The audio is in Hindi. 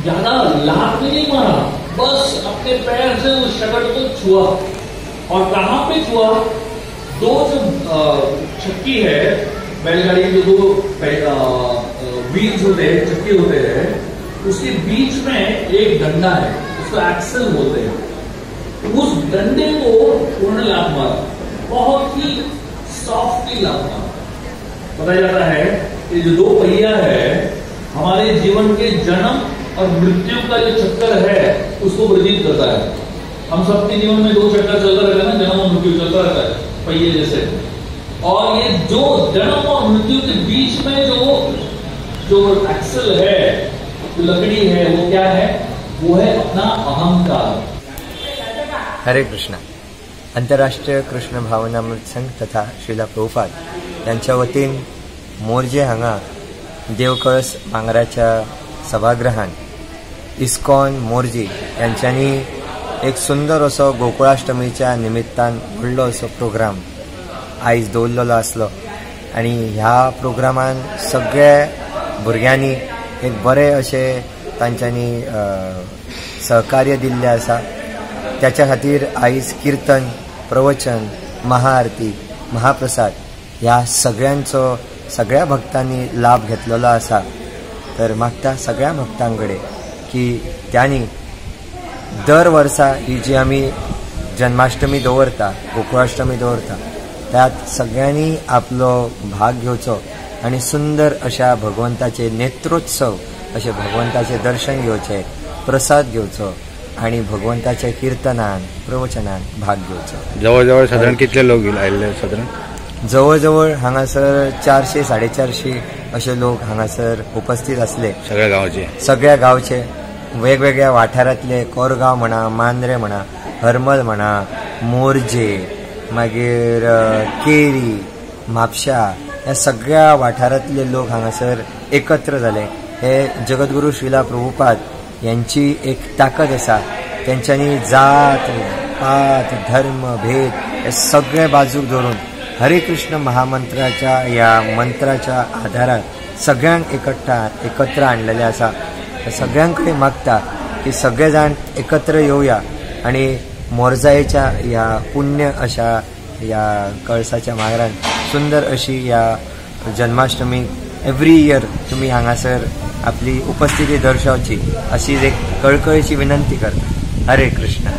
ज्यादा लात नहीं मारा, बस अपने पैर से उस शकट को छुआ। और कहां पे छुआ? दो जो चक्की है बैलगाड़ी के, दो व्हील्स होते हैं, चक्की होते हैं, उसके बीच में एक डंडा है, उसको एक्सल बोलते हैं। उस डंडे को उन्होंने लात मारा, बहुत ही सॉफ्टली लात मारा। बताया जाता है कि जो दो पहिया है हमारे जीवन के जन्म और मृत्यु का जो चक्कर है उसको वर्जित करता है। हम सबके जीवन में दो चक्कर चलता रहता है ना, जन्म और मृत्यु चलता रहता है पहिए जैसे। और ये जो जन्म और मृत्यु के बीच में जो एक्सल है, जो लकड़ी है, वो क्या है? वो है अपना अहंकार। हरे कृष्णा। आंतरराष्ट्रीय कृष्ण भावनामृत संघ तथा श्रीला प्रभुपाद यांच्या वतीन मोरजे हांगा देवकळस भांगराच्या सभागृहान इस्कॉन मोरजी यांच्यानी एक सुंदर असो गोकुळाष्टमीच्या निमित्तान व्हडलो असो प्रोग्राम आयज दवरलेलो आसलो। आणि ह्या प्रोग्रामान सगळ्या भुरग्यांनी एक बरे अशे तांच्यांनी सहकार्य दिल्ले आसा। त्याच्या खातीर आयज कीर्तन, प्रवचन, महाआरती, महाप्रसाद ह्या सगळ्यांचो सगळ्या भक्तांनी लाभ घेतलेलो आसा। तर मागता सगळ्या भक्तांकडे की त्यांनी दर वर्सा ही जी आम्ही जन्माष्टमी दवरता, गोकुळाष्टमी दवरता, त्यात सगळ्यांनी आपलो भाग घेवचो आणि सुंदर अशा भगवंताचे नेत्रोत्सव, अशे भगवंताचे दर्शन घेवचे, प्रसाद घेवचो आणि भगवंताच्या कीर्तनान, प्रवचनान भाग घेवचो। जवळ साधारण कितले लोक आयिल्ले? साधारण जवळ हांगासर 400-450 असे लोक हांगासर उपस्थित असले। सगळ्या गावचे वेगवेगळ्या वाठारातले, कोरगाव म्हणा, मांद्रे म्हणा, हरमल म्हणा, मोरजे, मागीर केरी, म्हापशा, ह्या सगळ्या वाठारातले लोक हांगासर एकत्र जाले। हे जगद्गुरू श्रीला प्रभुपाद यांची एक ताकद आसा। त्यांच्यानी जात, पात, धर्म, भेद हे सगळे बाजूक धरून हरे कृष्ण महामंत्राच्या या मंत्राच्या आधारात सगळ्यांक एकत्र आणलेले आसा। सगळ्यांकडे मागता की सगळे जाण एकत्र येऊया आणि मोरजायेच्या या पुण्य अशा या कळसाच्या मागरान सुंदर अशी या जन्माष्टमी एव्हरी इयर तुम्ही हांगासर आपली उपस्थिती दर्शवची अशी एक कळकळीची विनंती करता। हरे कृष्ण।